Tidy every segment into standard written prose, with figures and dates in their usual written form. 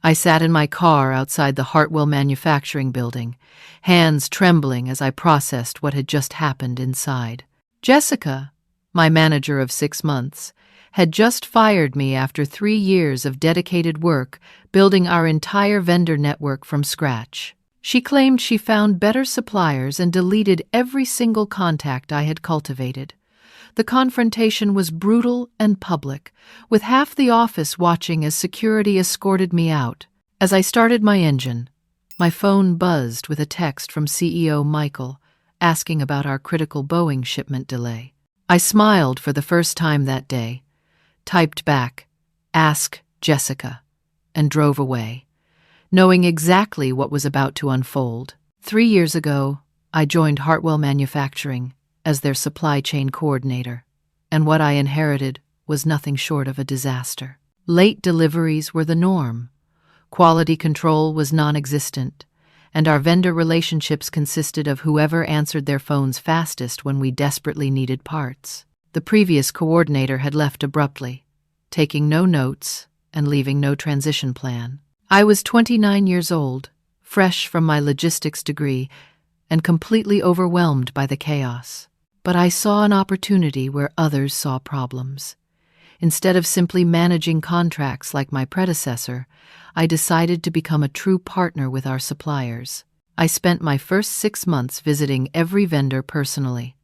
I sat in my car outside the Hartwell Manufacturing building, hands trembling as I processed what had just happened inside. Jessica, my manager of 6 months, had just fired me after 3 years of dedicated work building our entire vendor network from scratch. She claimed she found better suppliers and deleted every single contact I had cultivated. The confrontation was brutal and public, with half the office watching as security escorted me out. As I started my engine, my phone buzzed with a text from CEO Michael asking about our critical Boeing shipment delay. I smiled for the first time that day, typed back, "Ask Jessica," and drove away, knowing exactly what was about to unfold. 3 years ago, I joined Hartwell Manufacturing as their supply chain coordinator, and what I inherited was nothing short of a disaster. Late deliveries were the norm, quality control was non-existent, and our vendor relationships consisted of whoever answered their phones fastest when we desperately needed parts. The previous coordinator had left abruptly, taking no notes and leaving no transition plan. I was 29 years old, fresh from my logistics degree, and completely overwhelmed by the chaos. But I saw an opportunity where others saw problems. Instead of simply managing contracts like my predecessor, I decided to become a true partner with our suppliers. I spent my first 6 months visiting every vendor personally,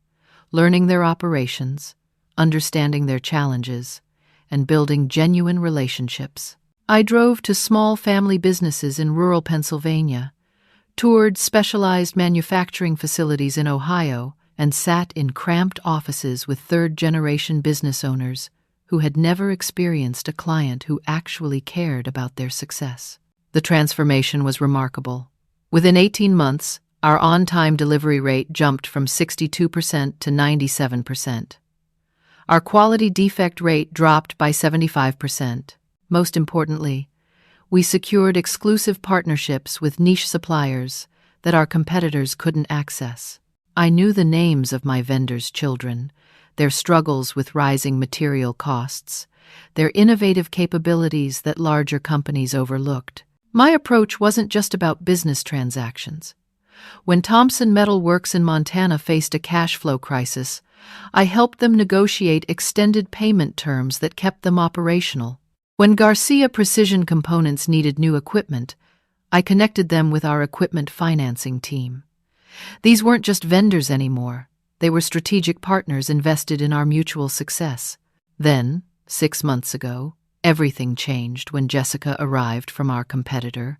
learning their operations, understanding their challenges, and building genuine relationships. I drove to small family businesses in rural Pennsylvania, toured specialized manufacturing facilities in Ohio, and sat in cramped offices with third-generation business owners who had never experienced a client who actually cared about their success. The transformation was remarkable. Within 18 months, our on-time delivery rate jumped from 62% to 97%. Our quality defect rate dropped by 75%. Most importantly, we secured exclusive partnerships with niche suppliers that our competitors couldn't access. I knew the names of my vendors' children, their struggles with rising material costs, their innovative capabilities that larger companies overlooked. My approach wasn't just about business transactions. When Thompson Metal Works in Montana faced a cash flow crisis, I helped them negotiate extended payment terms that kept them operational. When Garcia Precision Components needed new equipment, I connected them with our equipment financing team. These weren't just vendors anymore. They were strategic partners invested in our mutual success. Then, 6 months ago, everything changed when Jessica arrived from our competitor,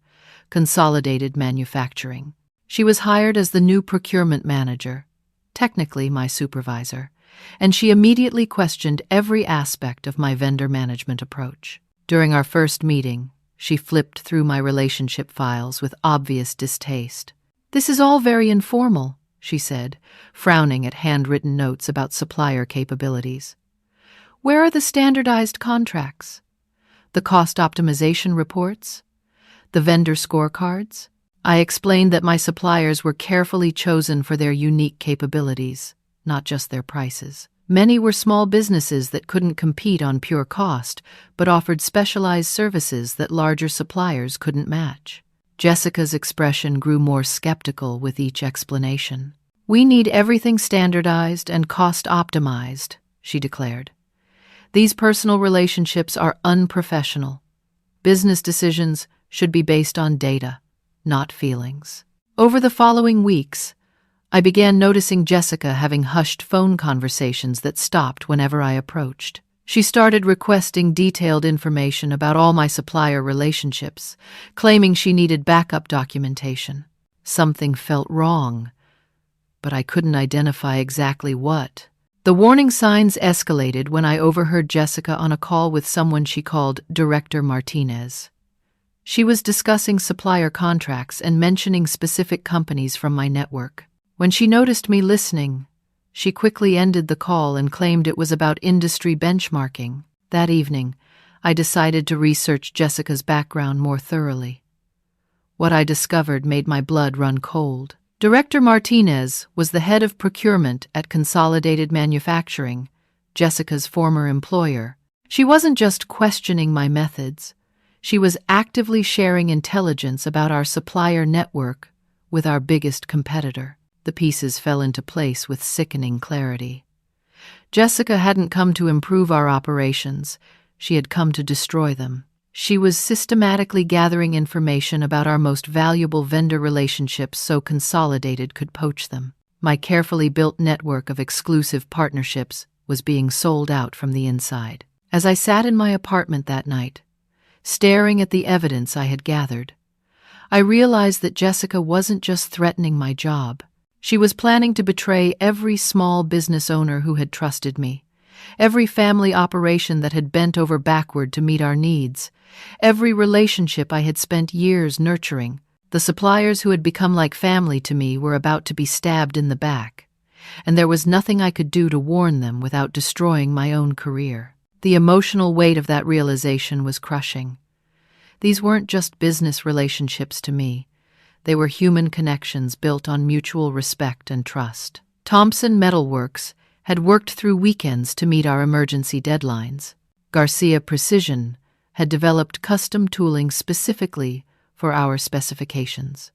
Consolidated Manufacturing. She was hired as the new procurement manager, technically my supervisor, and she immediately questioned every aspect of my vendor management approach. During our first meeting, she flipped through my relationship files with obvious distaste. "This is all very informal," she said, frowning at handwritten notes about supplier capabilities. "Where are the standardized contracts? The cost optimization reports? The vendor scorecards?" I explained that my suppliers were carefully chosen for their unique capabilities, not just their prices. Many were small businesses that couldn't compete on pure cost, but offered specialized services that larger suppliers couldn't match. Jessica's expression grew more skeptical with each explanation. "We need everything standardized and cost-optimized," she declared. "These personal relationships are unprofessional. Business decisions should be based on data, not feelings." Over the following weeks, I began noticing Jessica having hushed phone conversations that stopped whenever I approached. She started requesting detailed information about all my supplier relationships, claiming she needed backup documentation. Something felt wrong, but I couldn't identify exactly what. The warning signs escalated when I overheard Jessica on a call with someone she called Director Martinez. She was discussing supplier contracts and mentioning specific companies from my network. When she noticed me listening, she quickly ended the call and claimed it was about industry benchmarking. That evening, I decided to research Jessica's background more thoroughly. What I discovered made my blood run cold. Director Martinez was the head of procurement at Consolidated Manufacturing, Jessica's former employer. She wasn't just questioning my methods. She was actively sharing intelligence about our supplier network with our biggest competitor. The pieces fell into place with sickening clarity. Jessica hadn't come to improve our operations. She had come to destroy them. She was systematically gathering information about our most valuable vendor relationships so Consolidated could poach them. My carefully built network of exclusive partnerships was being sold out from the inside. As I sat in my apartment that night, staring at the evidence I had gathered, I realized that Jessica wasn't just threatening my job. She was planning to betray every small business owner who had trusted me, every family operation that had bent over backward to meet our needs, every relationship I had spent years nurturing. The suppliers who had become like family to me were about to be stabbed in the back, and there was nothing I could do to warn them without destroying my own career. The emotional weight of that realization was crushing. These weren't just business relationships to me. They were human connections built on mutual respect and trust. Thompson Metal Works had worked through weekends to meet our emergency deadlines. Garcia Precision had developed custom tooling specifically for our specifications.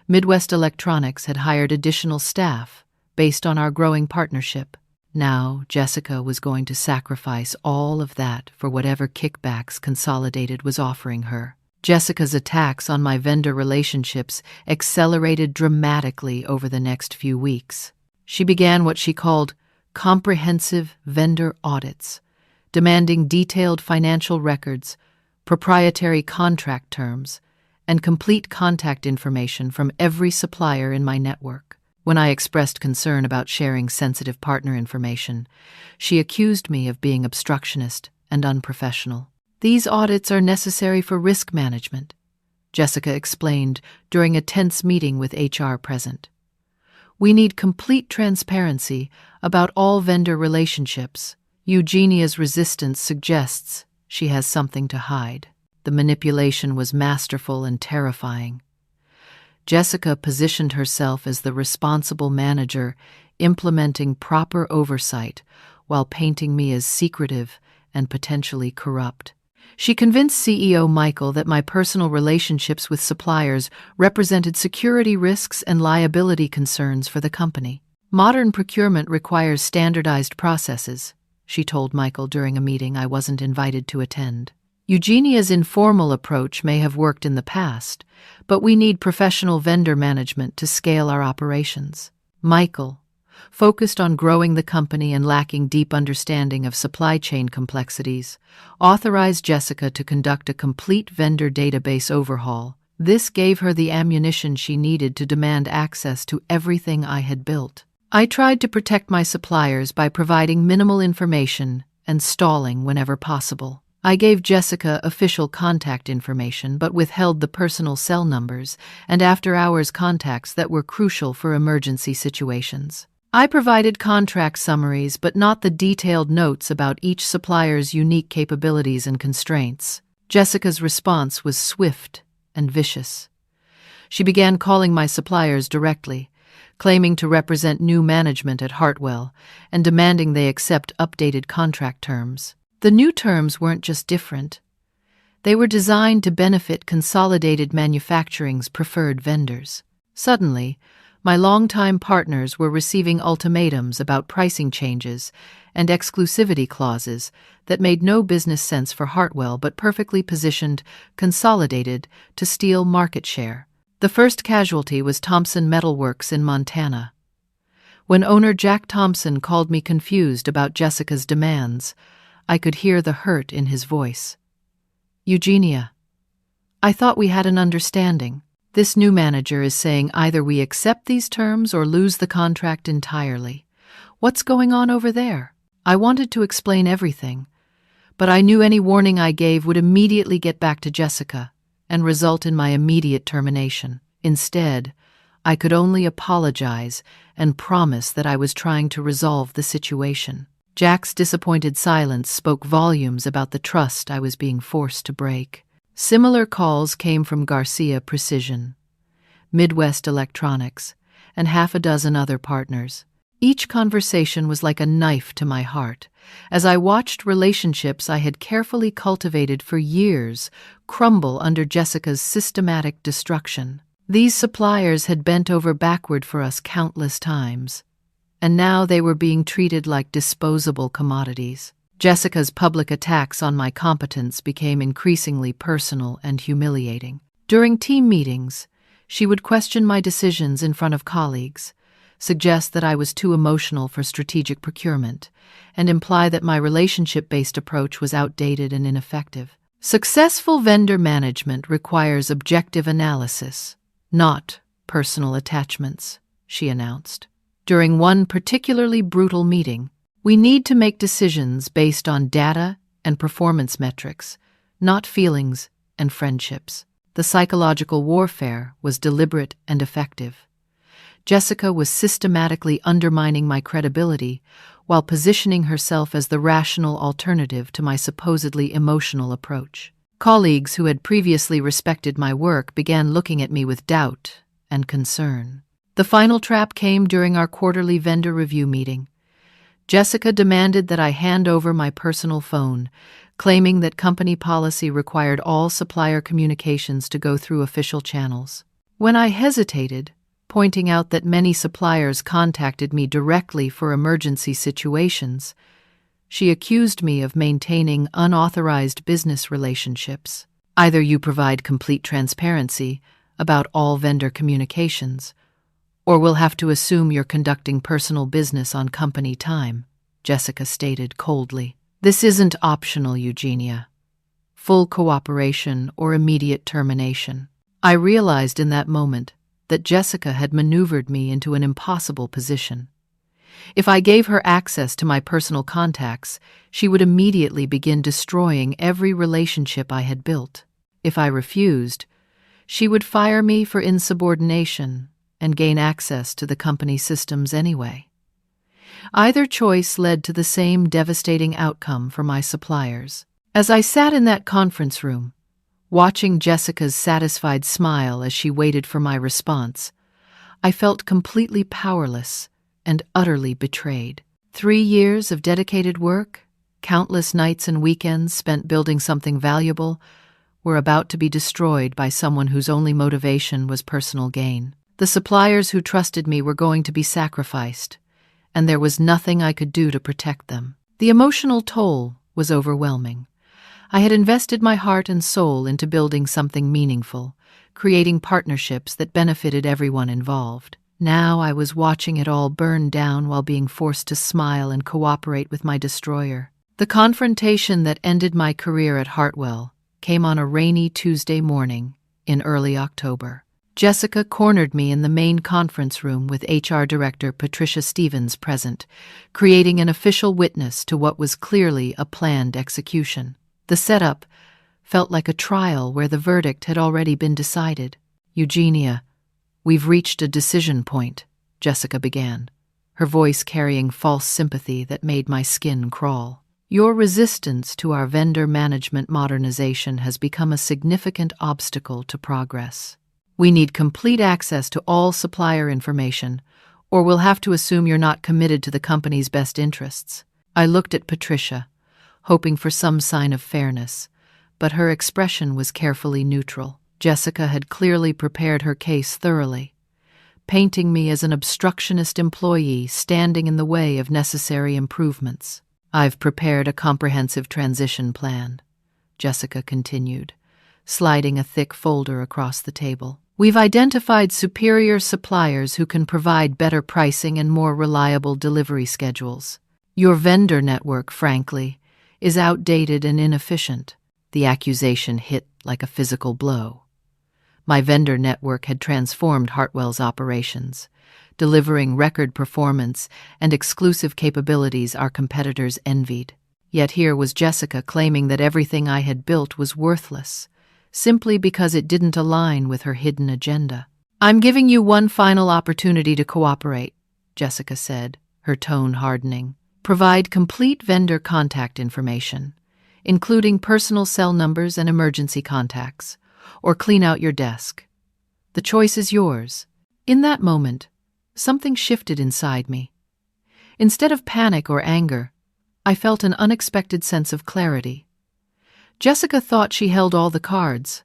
Midwest Electronics had hired additional staff based on our growing partnership. Now, Jessica was going to sacrifice all of that for whatever kickbacks Consolidated was offering her. Jessica's attacks on my vendor relationships accelerated dramatically over the next few weeks. She began what she called comprehensive vendor audits, demanding detailed financial records, proprietary contract terms, and complete contact information from every supplier in my network. When I expressed concern about sharing sensitive partner information, she accused me of being obstructionist and unprofessional. "These audits are necessary for risk management," Jessica explained during a tense meeting with HR present. "We need complete transparency about all vendor relationships." Eugenia's resistance suggests she has something to hide. The manipulation was masterful and terrifying. Jessica positioned herself as the responsible manager, implementing proper oversight while painting me as secretive and potentially corrupt. She convinced CEO Michael that my personal relationships with suppliers represented security risks and liability concerns for the company. "Modern procurement requires standardized processes," she told Michael during a meeting I wasn't invited to attend. "Eugenia's informal approach may have worked in the past, but we need professional vendor management to scale our operations." Michael, focused on growing the company and lacking deep understanding of supply chain complexities, authorized Jessica to conduct a complete vendor database overhaul. This gave her the ammunition she needed to demand access to everything I had built. I tried to protect my suppliers by providing minimal information and stalling whenever possible. I gave Jessica official contact information but withheld the personal cell numbers and after-hours contacts that were crucial for emergency situations. I provided contract summaries but not the detailed notes about each supplier's unique capabilities and constraints. Jessica's response was swift and vicious. She began calling my suppliers directly, claiming to represent new management at Hartwell and demanding they accept updated contract terms. The new terms weren't just different. They were designed to benefit Consolidated Manufacturing's preferred vendors. Suddenly, my longtime partners were receiving ultimatums about pricing changes and exclusivity clauses that made no business sense for Hartwell but perfectly positioned Consolidated to steal market share. The first casualty was Thompson Metal Works in Montana. When owner Jack Thompson called me confused about Jessica's demands, I could hear the hurt in his voice. "Eugenia, I thought we had an understanding. This new manager is saying either we accept these terms or lose the contract entirely. What's going on over there?" I wanted to explain everything, but I knew any warning I gave would immediately get back to Jessica and result in my immediate termination. Instead, I could only apologize and promise that I was trying to resolve the situation. Jack's disappointed silence spoke volumes about the trust I was being forced to break. Similar calls came from Garcia Precision, Midwest Electronics, and half a dozen other partners. Each conversation was like a knife to my heart, as I watched relationships I had carefully cultivated for years crumble under Jessica's systematic destruction. These suppliers had bent over backward for us countless times, and now they were being treated like disposable commodities. Jessica's public attacks on my competence became increasingly personal and humiliating. During team meetings, she would question my decisions in front of colleagues, suggest that I was too emotional for strategic procurement, and imply that my relationship-based approach was outdated and ineffective. Successful vendor management requires objective analysis, not personal attachments, she announced. During one particularly brutal meeting, we need to make decisions based on data and performance metrics, not feelings and friendships. The psychological warfare was deliberate and effective. Jessica was systematically undermining my credibility while positioning herself as the rational alternative to my supposedly emotional approach. Colleagues who had previously respected my work began looking at me with doubt and concern. The final trap came during our quarterly vendor review meeting. Jessica demanded that I hand over my personal phone, claiming that company policy required all supplier communications to go through official channels. When I hesitated, pointing out that many suppliers contacted me directly for emergency situations, she accused me of maintaining unauthorized business relationships. Either you provide complete transparency about all vendor communications, or we'll have to assume you're conducting personal business on company time, Jessica stated coldly. This isn't optional, Eugenia. Full cooperation or immediate termination. I realized in that moment that Jessica had maneuvered me into an impossible position. If I gave her access to my personal contacts, she would immediately begin destroying every relationship I had built. If I refused, she would fire me for insubordination and gain access to the company systems anyway. Either choice led to the same devastating outcome for my suppliers. As I sat in that conference room, watching Jessica's satisfied smile as she waited for my response, I felt completely powerless and utterly betrayed. 3 years of dedicated work, countless nights and weekends spent building something valuable, were about to be destroyed by someone whose only motivation was personal gain. The suppliers who trusted me were going to be sacrificed, and there was nothing I could do to protect them. The emotional toll was overwhelming. I had invested my heart and soul into building something meaningful, creating partnerships that benefited everyone involved. Now I was watching it all burn down while being forced to smile and cooperate with my destroyer. The confrontation that ended my career at Hartwell came on a rainy Tuesday morning in early October. Jessica cornered me in the main conference room with HR Director Patricia Stevens present, creating an official witness to what was clearly a planned execution. The setup felt like a trial where the verdict had already been decided. Eugenia, we've reached a decision point, Jessica began, her voice carrying false sympathy that made my skin crawl. Your resistance to our vendor management modernization has become a significant obstacle to progress. We need complete access to all supplier information, or we'll have to assume you're not committed to the company's best interests. I looked at Patricia, hoping for some sign of fairness, but her expression was carefully neutral. Jessica had clearly prepared her case thoroughly, painting me as an obstructionist employee standing in the way of necessary improvements. I've prepared a comprehensive transition plan, Jessica continued, sliding a thick folder across the table. We've identified superior suppliers who can provide better pricing and more reliable delivery schedules. Your vendor network, frankly, is outdated and inefficient. The accusation hit like a physical blow. My vendor network had transformed Hartwell's operations, delivering record performance and exclusive capabilities our competitors envied. Yet here was Jessica claiming that everything I had built was worthless, simply because it didn't align with her hidden agenda. I'm giving you one final opportunity to cooperate, Jessica said, her tone hardening. Provide complete vendor contact information, including personal cell numbers and emergency contacts, or clean out your desk. The choice is yours. In that moment, something shifted inside me. Instead of panic or anger, I felt an unexpected sense of clarity. Jessica thought she held all the cards,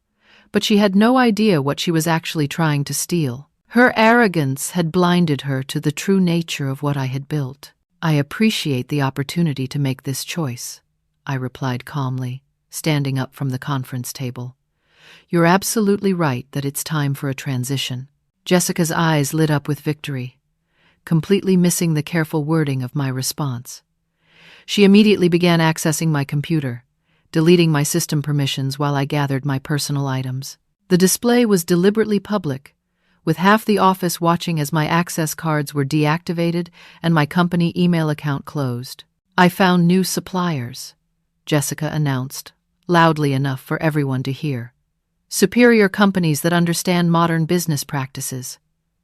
but she had no idea what she was actually trying to steal. Her arrogance had blinded her to the true nature of what I had built. "I appreciate the opportunity to make this choice," I replied calmly, standing up from the conference table. "You're absolutely right that it's time for a transition." Jessica's eyes lit up with victory, completely missing the careful wording of my response. She immediately began accessing my computer, deleting my system permissions while I gathered my personal items. The display was deliberately public, with half the office watching as my access cards were deactivated and my company email account closed. "I found new suppliers," Jessica announced, loudly enough for everyone to hear. "Superior companies that understand modern business practices.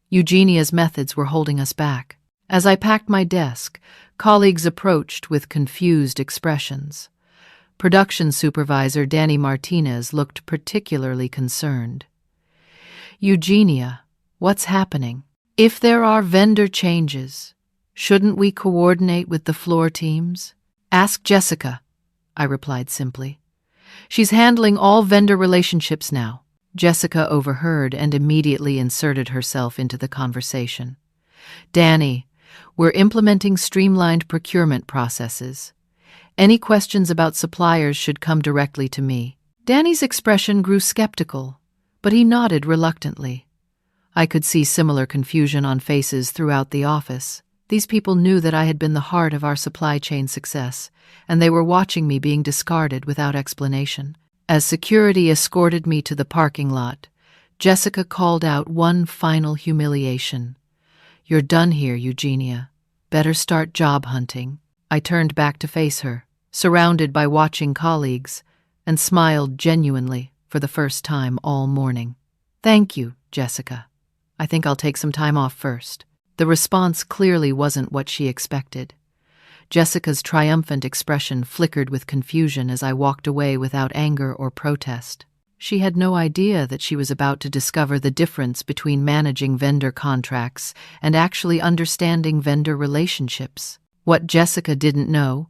Eugenia's methods were holding us back." As I packed my desk, colleagues approached with confused expressions. Production supervisor Danny Martinez looked particularly concerned. "Eugenia, what's happening? If there are vendor changes, shouldn't we coordinate with the floor teams?" "Ask Jessica," I replied simply. "She's handling all vendor relationships now." Jessica overheard and immediately inserted herself into the conversation. "Danny, we're implementing streamlined procurement processes. Any questions about suppliers should come directly to me." Danny's expression grew skeptical, but he nodded reluctantly. I could see similar confusion on faces throughout the office. These people knew that I had been the heart of our supply chain success, and they were watching me being discarded without explanation. As security escorted me to the parking lot, Jessica called out one final humiliation. "You're done here, Eugenia. Better start job hunting." I turned back to face her, surrounded by watching colleagues, and smiled genuinely for the first time all morning. "Thank you, Jessica. I think I'll take some time off first." The response clearly wasn't what she expected. Jessica's triumphant expression flickered with confusion as I walked away without anger or protest. She had no idea that she was about to discover the difference between managing vendor contracts and actually understanding vendor relationships. What Jessica didn't know,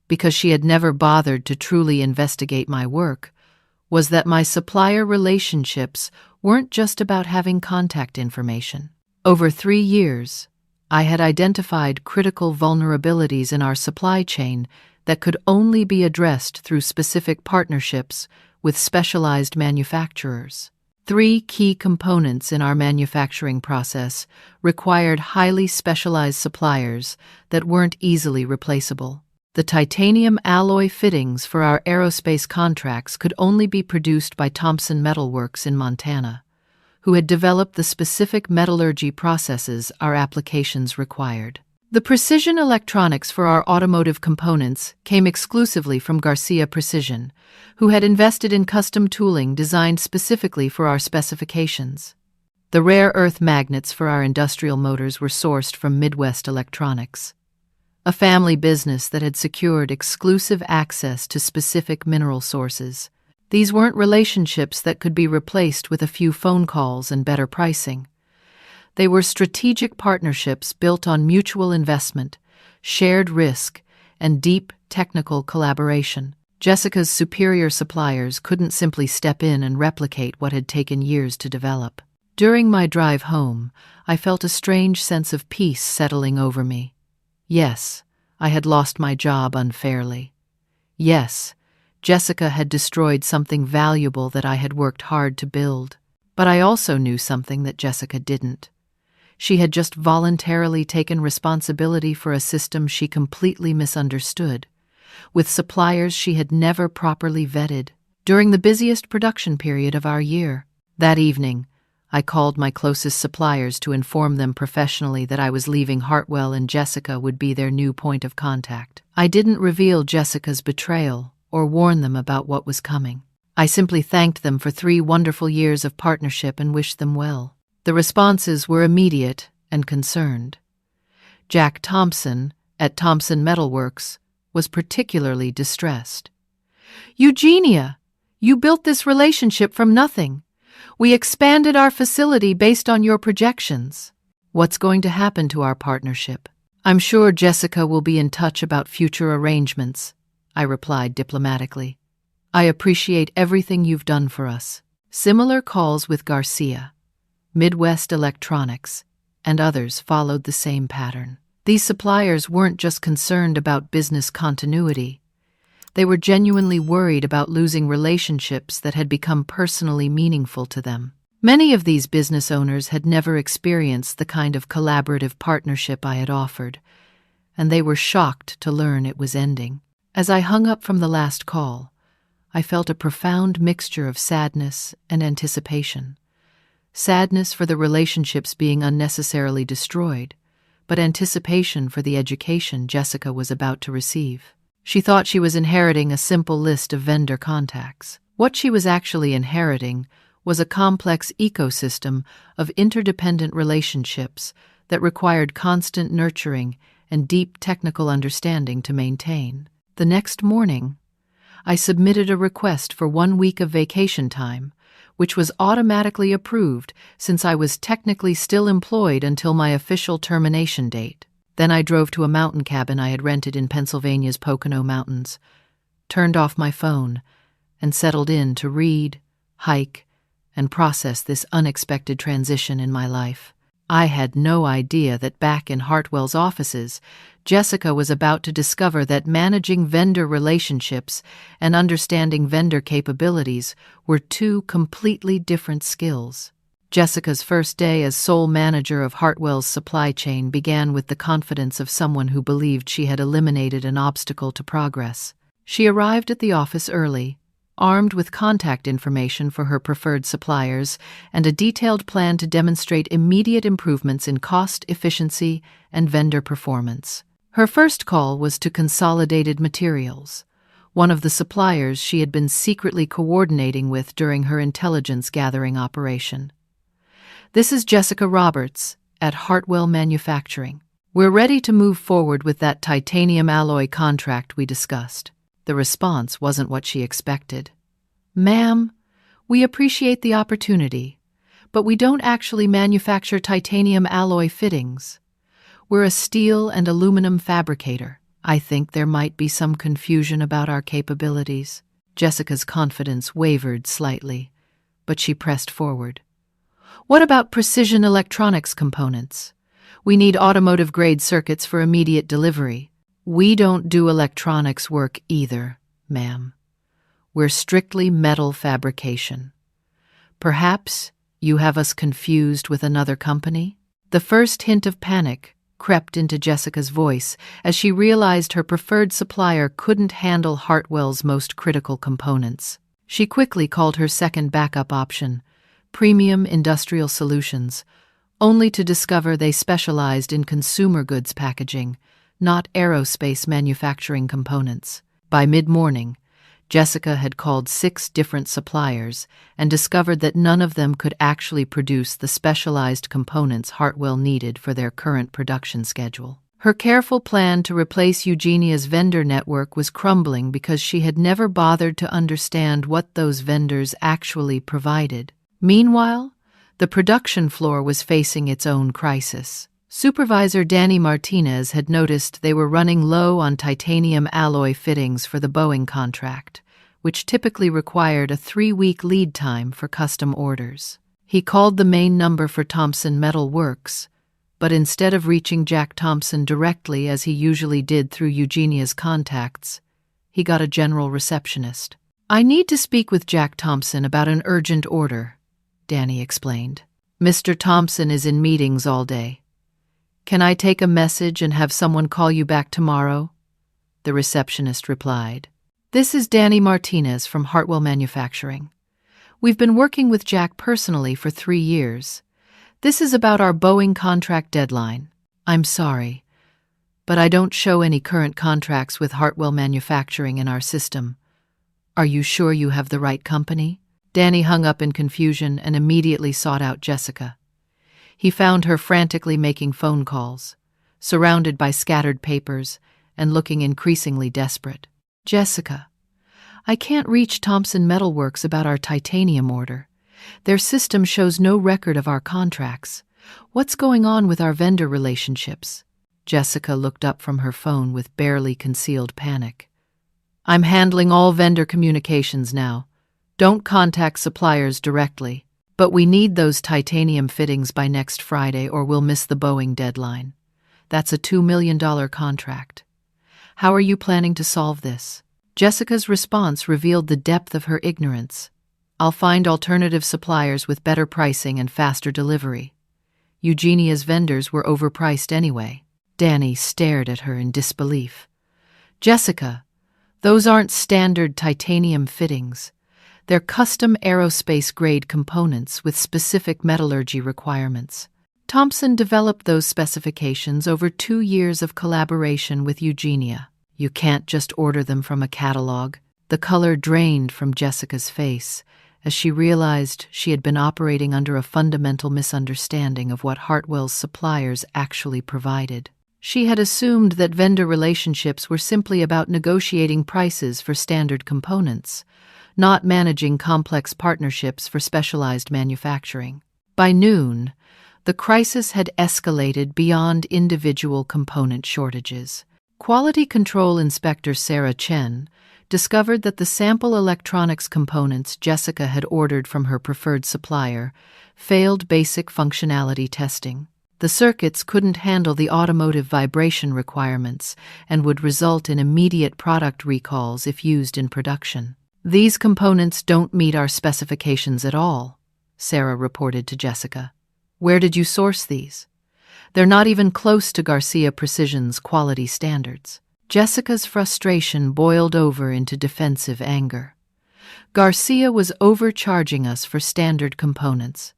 because she had never bothered to truly investigate my work, was that my supplier relationships weren't just about having contact information. Over 3 years, I had identified critical vulnerabilities in our supply chain that could only be addressed through specific partnerships with specialized manufacturers. 3 key components in our manufacturing process required highly specialized suppliers that weren't easily replaceable. The titanium alloy fittings for our aerospace contracts could only be produced by Thompson Metal Works in Montana, who had developed the specific metallurgy processes our applications required. The precision electronics for our automotive components came exclusively from Garcia Precision, who had invested in custom tooling designed specifically for our specifications. The rare earth magnets for our industrial motors were sourced from Midwest Electronics, a family business that had secured exclusive access to specific mineral sources. These weren't relationships that could be replaced with a few phone calls and better pricing. They were strategic partnerships built on mutual investment, shared risk, and deep technical collaboration. Jessica's superior suppliers couldn't simply step in and replicate what had taken years to develop. During my drive home, I felt a strange sense of peace settling over me. Yes, I had lost my job unfairly. Yes, Jessica had destroyed something valuable that I had worked hard to build. But I also knew something that Jessica didn't. She had just voluntarily taken responsibility for a system she completely misunderstood, with suppliers she had never properly vetted. During the busiest production period of our year, that evening, I called my closest suppliers to inform them professionally that I was leaving Hartwell and Jessica would be their new point of contact. I didn't reveal Jessica's betrayal or warn them about what was coming. I simply thanked them for 3 wonderful years of partnership and wished them well. The responses were immediate and concerned. Jack Thompson, at Thompson Metal Works, was particularly distressed. "Eugenia, you built this relationship from nothing. We expanded our facility based on your projections. What's going to happen to our partnership?" I'm sure Jessica will be in touch about future arrangements, I replied diplomatically. I appreciate everything you've done for us. Similar calls with Garcia, Midwest Electronics, and others followed the same pattern. These suppliers weren't just concerned about business continuity. They were genuinely worried about losing relationships that had become personally meaningful to them. Many of these business owners had never experienced the kind of collaborative partnership I had offered, and they were shocked to learn it was ending. As I hung up from the last call, I felt a profound mixture of sadness and anticipation. Sadness for the relationships being unnecessarily destroyed, but anticipation for the education Jessica was about to receive. She thought she was inheriting a simple list of vendor contacts. What she was actually inheriting was a complex ecosystem of interdependent relationships that required constant nurturing and deep technical understanding to maintain. The next morning, I submitted a request for 1 week of vacation time, which was automatically approved since I was technically still employed until my official termination date. Then I drove to a mountain cabin I had rented in Pennsylvania's Pocono Mountains, turned off my phone, and settled in to read, hike, and process this unexpected transition in my life. I had no idea that back in Hartwell's offices, Jessica was about to discover that managing vendor relationships and understanding vendor capabilities were two completely different skills. Jessica's first day as sole manager of Hartwell's supply chain began with the confidence of someone who believed she had eliminated an obstacle to progress. She arrived at the office early, armed with contact information for her preferred suppliers and a detailed plan to demonstrate immediate improvements in cost, efficiency, and vendor performance. Her first call was to Consolidated Materials, one of the suppliers she had been secretly coordinating with during her intelligence gathering operation. "This is Jessica Roberts at Hartwell Manufacturing. We're ready to move forward with that titanium alloy contract we discussed." The response wasn't what she expected. "Ma'am, we appreciate the opportunity, but we don't actually manufacture titanium alloy fittings. We're a steel and aluminum fabricator. I think there might be some confusion about our capabilities." Jessica's confidence wavered slightly, but she pressed forward. "What about precision electronics components? We need automotive-grade circuits for immediate delivery." "We don't do electronics work either, ma'am. We're strictly metal fabrication. Perhaps you have us confused with another company?" The first hint of panic crept into Jessica's voice as she realized her preferred supplier couldn't handle Hartwell's most critical components. She quickly called her second backup option, Premium Industrial Solutions, only to discover they specialized in consumer goods packaging, not aerospace manufacturing components. By mid-morning, Jessica had called 6 different suppliers and discovered that none of them could actually produce the specialized components Hartwell needed for their current production schedule. Her careful plan to replace Eugenia's vendor network was crumbling because she had never bothered to understand what those vendors actually provided. Meanwhile, the production floor was facing its own crisis. Supervisor Danny Martinez had noticed they were running low on titanium alloy fittings for the Boeing contract, which typically required a 3-week lead time for custom orders. He called the main number for Thompson Metal Works, but instead of reaching Jack Thompson directly as he usually did through Eugenia's contacts, he got a general receptionist. "I need to speak with Jack Thompson about an urgent order," Danny explained. "Mr. Thompson is in meetings all day. Can I take a message and have someone call you back tomorrow?" The receptionist replied. "This is Danny Martinez from Hartwell Manufacturing. We've been working with Jack personally for 3 years. This is about our Boeing contract deadline. I'm sorry, but I don't show any current contracts with Hartwell Manufacturing in our system. Are you sure you have the right company?" Danny hung up in confusion and immediately sought out Jessica. He found her frantically making phone calls, surrounded by scattered papers, and looking increasingly desperate. "Jessica, I can't reach Thompson Metal Works about our titanium order. Their system shows no record of our contracts. What's going on with our vendor relationships?" Jessica looked up from her phone with barely concealed panic. I'm handling all vendor communications now. Don't contact suppliers directly. But we need those titanium fittings by next Friday or we'll miss the Boeing deadline. That's a $2 million contract. How are you planning to solve this? Jessica's response revealed the depth of her ignorance. I'll find alternative suppliers with better pricing and faster delivery. Eugenia's vendors were overpriced anyway. Danny stared at her in disbelief. Jessica, those aren't standard titanium fittings. They're custom aerospace-grade components with specific metallurgy requirements. Thompson developed those specifications over 2 years of collaboration with Eugenia. You can't just order them from a catalog. The color drained from Jessica's face as she realized she had been operating under a fundamental misunderstanding of what Hartwell's suppliers actually provided. She had assumed that vendor relationships were simply about negotiating prices for standard components, not managing complex partnerships for specialized manufacturing. By noon, the crisis had escalated beyond individual component shortages. Quality Control Inspector Sarah Chen discovered that the sample electronics components Jessica had ordered from her preferred supplier failed basic functionality testing. The circuits couldn't handle the automotive vibration requirements and would result in immediate product recalls if used in production. These components don't meet our specifications at all, Sarah reported to Jessica. Where did you source these? They're not even close to Garcia Precision's quality standards. Jessica's frustration boiled over into defensive anger. Garcia was overcharging us for standard components.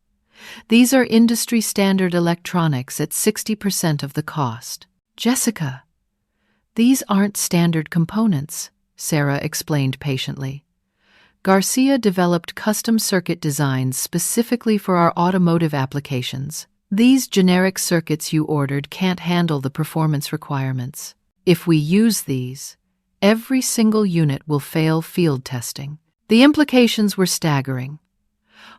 These are industry-standard electronics at 60% of the cost. Jessica, these aren't standard components, Sarah explained patiently. Garcia developed custom circuit designs specifically for our automotive applications. These generic circuits you ordered can't handle the performance requirements. If we use these, every single unit will fail field testing. The implications were staggering.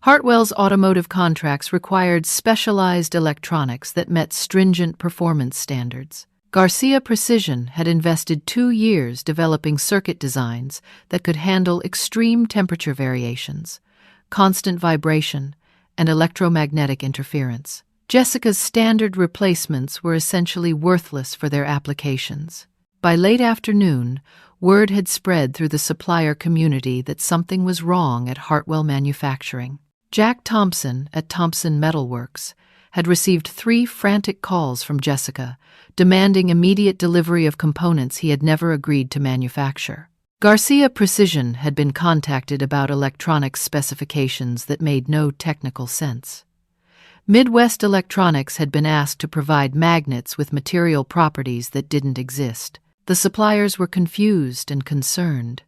Hartwell's automotive contracts required specialized electronics that met stringent performance standards. Garcia Precision had invested 2 years developing circuit designs that could handle extreme temperature variations, constant vibration, and electromagnetic interference. Jessica's standard replacements were essentially worthless for their applications. By late afternoon, word had spread through the supplier community that something was wrong at Hartwell Manufacturing. Jack Thompson at Thompson Metal Works had received 3 frantic calls from Jessica, demanding immediate delivery of components he had never agreed to manufacture. Garcia Precision had been contacted about electronics specifications that made no technical sense. Midwest Electronics had been asked to provide magnets with material properties that didn't exist. The suppliers were confused and concerned.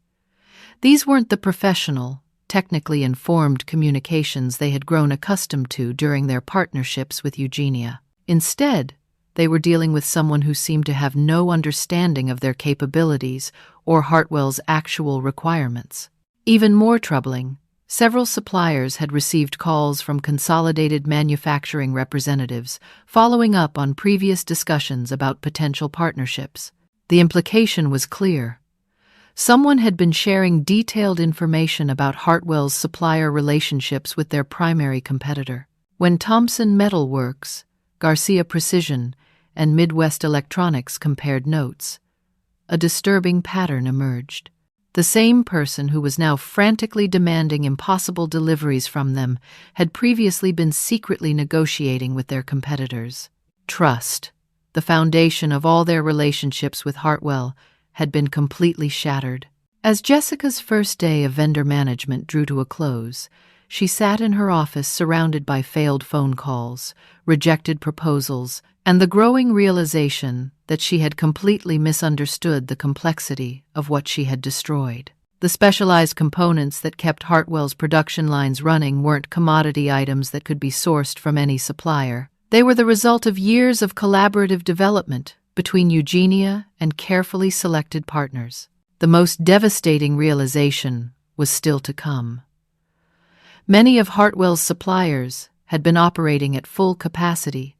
These weren't the professional, technically informed communications they had grown accustomed to during their partnerships with Eugenia. Instead, they were dealing with someone who seemed to have no understanding of their capabilities or Hartwell's actual requirements. Even more troubling, several suppliers had received calls from consolidated manufacturing representatives following up on previous discussions about potential partnerships. The implication was clear. Someone had been sharing detailed information about Hartwell's supplier relationships with their primary competitor. When Thompson Metal Works, Garcia Precision, and Midwest Electronics compared notes, a disturbing pattern emerged. The same person who was now frantically demanding impossible deliveries from them had previously been secretly negotiating with their competitors. Trust, the foundation of all their relationships with Hartwell, had been completely shattered. As Jessica's first day of vendor management drew to a close, she sat in her office surrounded by failed phone calls, rejected proposals, and the growing realization that she had completely misunderstood the complexity of what she had destroyed. The specialized components that kept Hartwell's production lines running weren't commodity items that could be sourced from any supplier. They were the result of years of collaborative development between Eugenia and carefully selected partners. The most devastating realization was still to come. Many of Hartwell's suppliers had been operating at full capacity,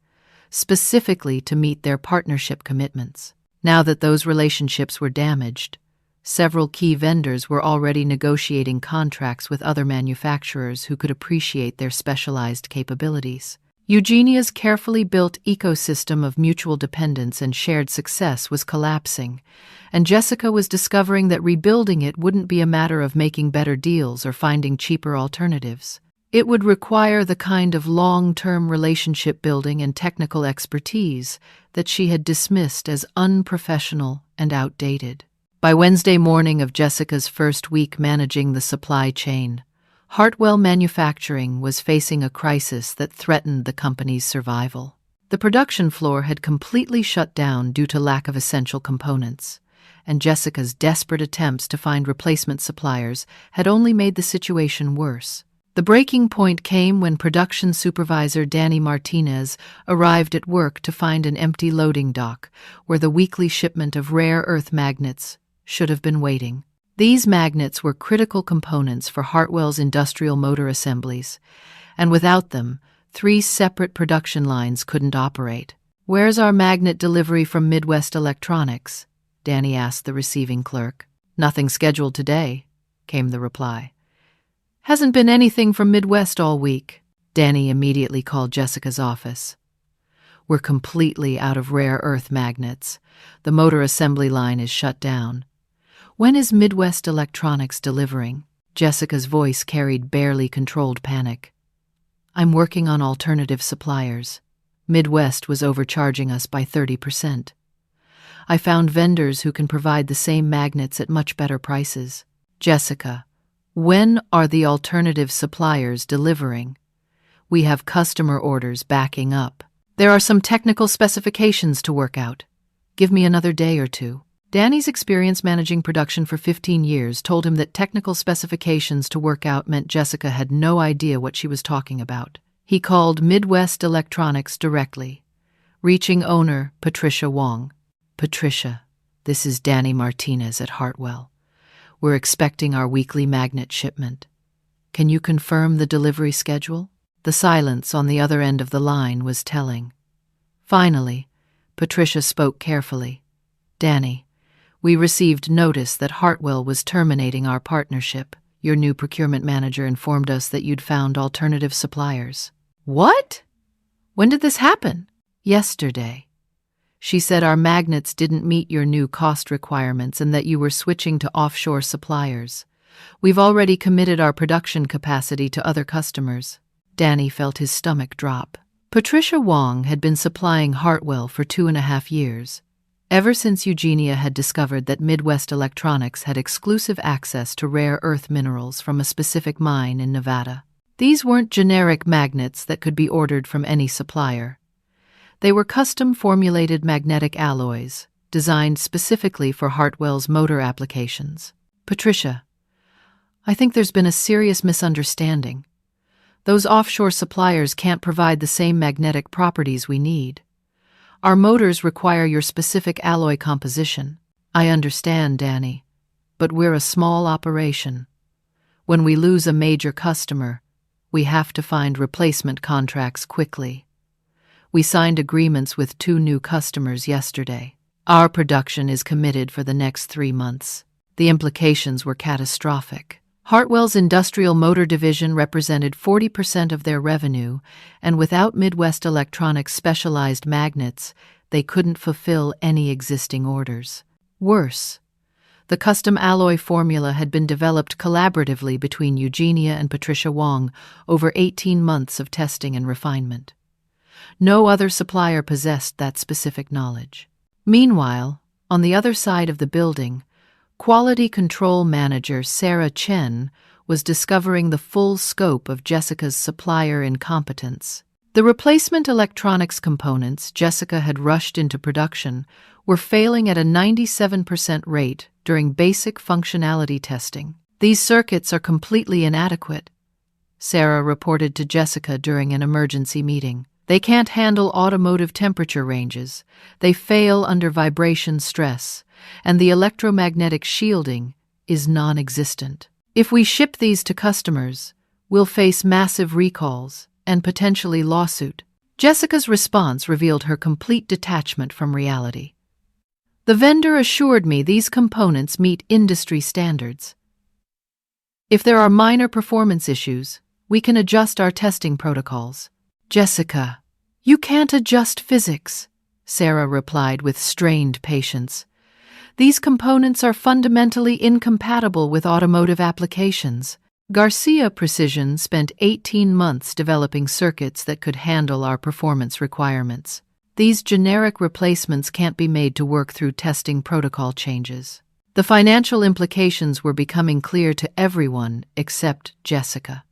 specifically to meet their partnership commitments. Now that those relationships were damaged, several key vendors were already negotiating contracts with other manufacturers who could appreciate their specialized capabilities. Eugenia's carefully built ecosystem of mutual dependence and shared success was collapsing, and Jessica was discovering that rebuilding it wouldn't be a matter of making better deals or finding cheaper alternatives. It would require the kind of long-term relationship building and technical expertise that she had dismissed as unprofessional and outdated. By Wednesday morning of Jessica's first week managing the supply chain, Hartwell Manufacturing was facing a crisis that threatened the company's survival. The production floor had completely shut down due to lack of essential components, and Jessica's desperate attempts to find replacement suppliers had only made the situation worse. The breaking point came when production supervisor Danny Martinez arrived at work to find an empty loading dock where the weekly shipment of rare earth magnets should have been waiting. These magnets were critical components for Hartwell's industrial motor assemblies, and without them, 3 separate production lines couldn't operate. "Where's our magnet delivery from Midwest Electronics?" Danny asked the receiving clerk. "Nothing scheduled today," came the reply. "Hasn't been anything from Midwest all week." Danny immediately called Jessica's office. "We're completely out of rare earth magnets. The motor assembly line is shut down. When is Midwest Electronics delivering?" Jessica's voice carried barely controlled panic. "I'm working on alternative suppliers. Midwest was overcharging us by 30%. I found vendors who can provide the same magnets at much better prices." "Jessica, when are the alternative suppliers delivering? We have customer orders backing up. There are some technical specifications to work out. Give me another day or two." Danny's experience managing production for 15 years told him that technical specifications to work out meant Jessica had no idea what she was talking about. He called Midwest Electronics directly, reaching owner Patricia Wong. "Patricia, this is Danny Martinez at Hartwell. We're expecting our weekly magnet shipment. Can you confirm the delivery schedule?" The silence on the other end of the line was telling. Finally, Patricia spoke carefully. "Danny, we received notice that Hartwell was terminating our partnership. Your new procurement manager informed us that you'd found alternative suppliers." "What? When did this happen?" "Yesterday. She said our magnets didn't meet your new cost requirements and that you were switching to offshore suppliers. We've already committed our production capacity to other customers." Danny felt his stomach drop. Patricia Wong had been supplying Hartwell for 2.5 years. Ever since Eugenia had discovered that Midwest Electronics had exclusive access to rare earth minerals from a specific mine in Nevada. These weren't generic magnets that could be ordered from any supplier. They were custom-formulated magnetic alloys, designed specifically for Hartwell's motor applications. "Patricia, I think there's been a serious misunderstanding. Those offshore suppliers can't provide the same magnetic properties we need. Our motors require your specific alloy composition." "I understand, Danny, but we're a small operation. When we lose a major customer, we have to find replacement contracts quickly. We signed agreements with 2 new customers yesterday. Our production is committed for the next 3 months." The implications were catastrophic. Hartwell's industrial motor division represented 40% of their revenue, and without Midwest Electronics' specialized magnets, they couldn't fulfill any existing orders. Worse, the custom alloy formula had been developed collaboratively between Eugenia and Patricia Wong over 18 months of testing and refinement. No other supplier possessed that specific knowledge. Meanwhile, on the other side of the building, Quality Control Manager Sarah Chen was discovering the full scope of Jessica's supplier incompetence. The replacement electronics components Jessica had rushed into production were failing at a 97% rate during basic functionality testing. "These circuits are completely inadequate," Sarah reported to Jessica during an emergency meeting. "They can't handle automotive temperature ranges, they fail under vibration stress, and the electromagnetic shielding is non-existent. If we ship these to customers, we'll face massive recalls and potentially lawsuit." Jessica's response revealed her complete detachment from reality. The vendor assured me these components meet industry standards. If there are minor performance issues, we can adjust our testing protocols. Jessica, you can't adjust physics, Sarah replied with strained patience. These components are fundamentally incompatible with automotive applications. Garcia Precision spent 18 months developing circuits that could handle our performance requirements. These generic replacements can't be made to work through testing protocol changes. The financial implications were becoming clear to everyone except Jessica.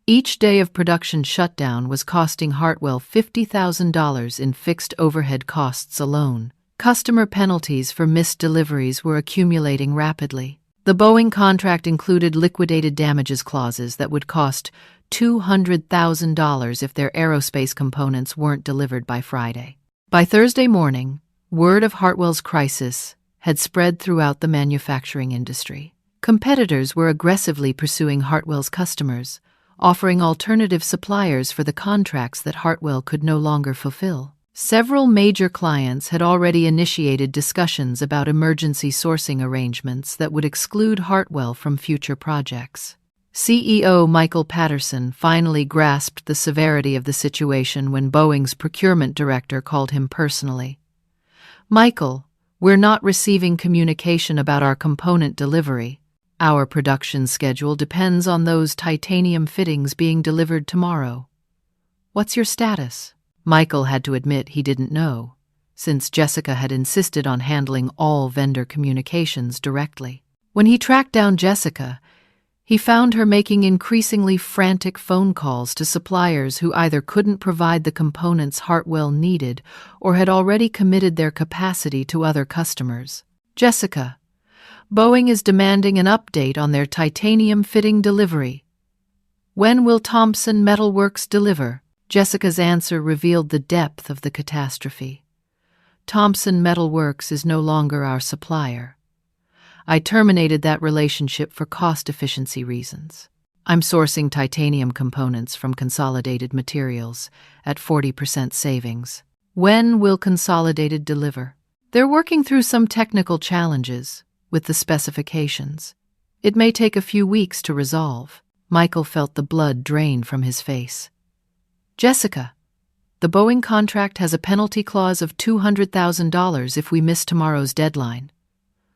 Each day of production shutdown was costing Hartwell $50,000 in fixed overhead costs alone. Customer penalties for missed deliveries were accumulating rapidly. The Boeing contract included liquidated damages clauses that would cost $200,000 if their aerospace components weren't delivered by Friday. By Thursday morning, word of Hartwell's crisis had spread throughout the manufacturing industry. Competitors were aggressively pursuing Hartwell's customers, offering alternative suppliers for the contracts that Hartwell could no longer fulfill. Several major clients had already initiated discussions about emergency sourcing arrangements that would exclude Hartwell from future projects. CEO Michael Patterson finally grasped the severity of the situation when Boeing's procurement director called him personally. "Michael, we're not receiving communication about our component delivery. Our production schedule depends on those titanium fittings being delivered tomorrow. What's your status?" Michael had to admit he didn't know, since Jessica had insisted on handling all vendor communications directly. When he tracked down Jessica, he found her making increasingly frantic phone calls to suppliers who either couldn't provide the components Hartwell needed or had already committed their capacity to other customers. "Jessica, Boeing is demanding an update on their titanium fitting delivery. When will Thompson Metal Works deliver?" Jessica's answer revealed the depth of the catastrophe. "Thompson Metal Works is no longer our supplier. I terminated that relationship for cost efficiency reasons. I'm sourcing titanium components from Consolidated Materials at 40% savings. When will Consolidated deliver?" "They're working through some technical challenges with the specifications. It may take a few weeks to resolve." Michael felt the blood drain from his face. "Jessica, the Boeing contract has a penalty clause of $200,000 if we miss tomorrow's deadline.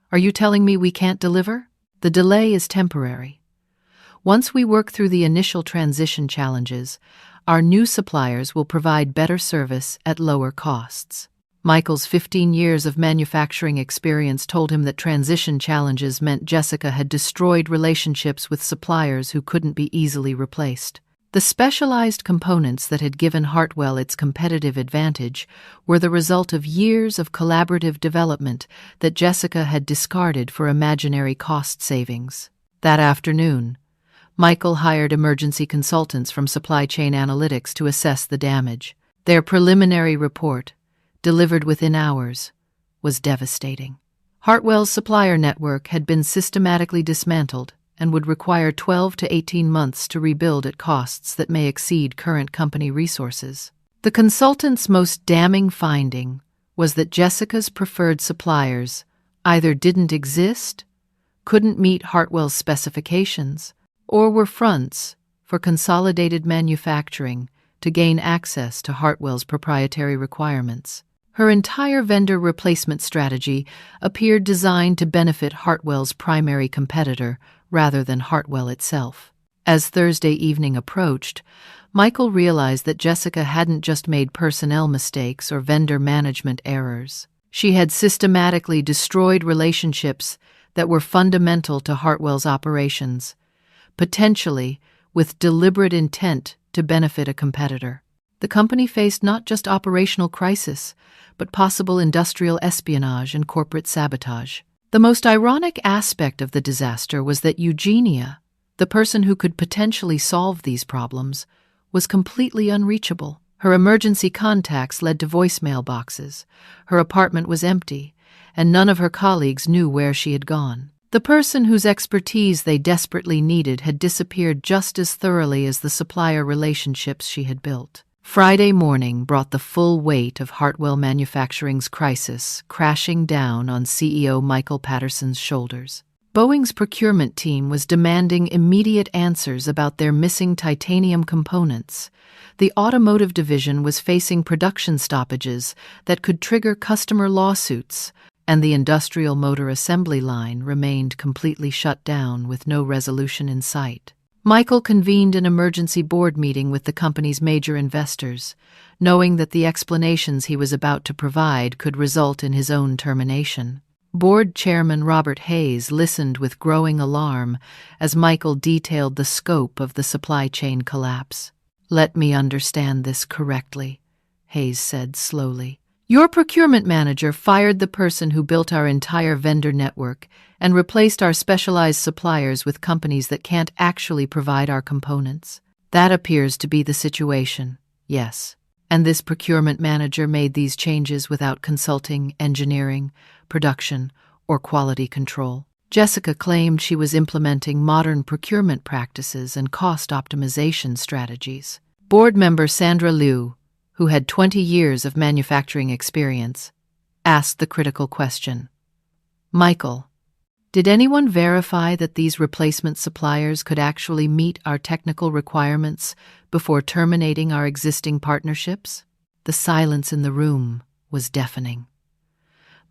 Are you telling me we can't deliver?" "The delay is temporary. Once we work through the initial transition challenges, our new suppliers will provide better service at lower costs." Michael's 15 years of manufacturing experience told him that transition challenges meant Jessica had destroyed relationships with suppliers who couldn't be easily replaced. The specialized components that had given Hartwell its competitive advantage were the result of years of collaborative development that Jessica had discarded for imaginary cost savings. That afternoon, Michael hired emergency consultants from Supply Chain Analytics to assess the damage. Their preliminary report, delivered within hours, was devastating. Hartwell's supplier network had been systematically dismantled and would require 12 to 18 months to rebuild at costs that may exceed current company resources. The consultant's most damning finding was that Jessica's preferred suppliers either didn't exist, couldn't meet Hartwell's specifications, or were fronts for Consolidated Manufacturing to gain access to Hartwell's proprietary requirements. Her entire vendor replacement strategy appeared designed to benefit Hartwell's primary competitor rather than Hartwell itself. As Thursday evening approached, Michael realized that Jessica hadn't just made personnel mistakes or vendor management errors. She had systematically destroyed relationships that were fundamental to Hartwell's operations, potentially with deliberate intent to benefit a competitor. The company faced not just operational crisis, but possible industrial espionage and corporate sabotage. The most ironic aspect of the disaster was that Eugenia, the person who could potentially solve these problems, was completely unreachable. Her emergency contacts led to voicemail boxes, her apartment was empty, and none of her colleagues knew where she had gone. The person whose expertise they desperately needed had disappeared just as thoroughly as the supplier relationships she had built. Friday morning brought the full weight of Hartwell Manufacturing's crisis crashing down on CEO Michael Patterson's shoulders. Boeing's procurement team was demanding immediate answers about their missing titanium components. The automotive division was facing production stoppages that could trigger customer lawsuits, and the industrial motor assembly line remained completely shut down with no resolution in sight. Michael convened an emergency board meeting with the company's major investors, knowing that the explanations he was about to provide could result in his own termination. Board Chairman Robert Hayes listened with growing alarm as Michael detailed the scope of the supply chain collapse. "Let me understand this correctly," Hayes said slowly. "Your procurement manager fired the person who built our entire vendor network and replaced our specialized suppliers with companies that can't actually provide our components. That appears to be the situation, yes. And this procurement manager made these changes without consulting engineering, production, or quality control." Jessica claimed she was implementing modern procurement practices and cost optimization strategies. Board member Sandra Liu, who had 20 years of manufacturing experience, asked the critical question. "Michael, did anyone verify that these replacement suppliers could actually meet our technical requirements before terminating our existing partnerships?" The silence in the room was deafening.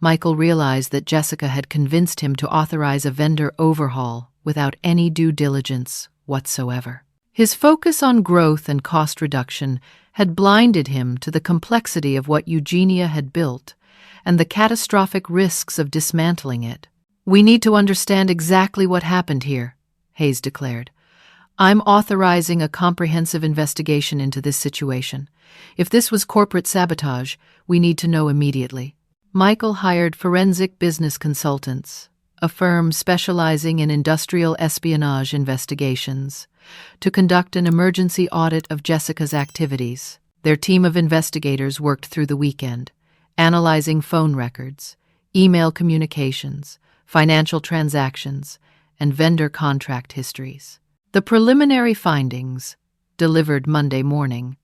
Michael realized that Jessica had convinced him to authorize a vendor overhaul without any due diligence whatsoever. His focus on growth and cost reduction had blinded him to the complexity of what Eugenia had built and the catastrophic risks of dismantling it. "We need to understand exactly what happened here," Hayes declared. "I'm authorizing a comprehensive investigation into this situation. If this was corporate sabotage, we need to know immediately." Michael hired forensic business consultants, a firm specializing in industrial espionage investigations, to conduct an emergency audit of Jessica's activities. Their team of investigators worked through the weekend, analyzing phone records, email communications, financial transactions, and vendor contract histories. The preliminary findings, delivered Monday morning,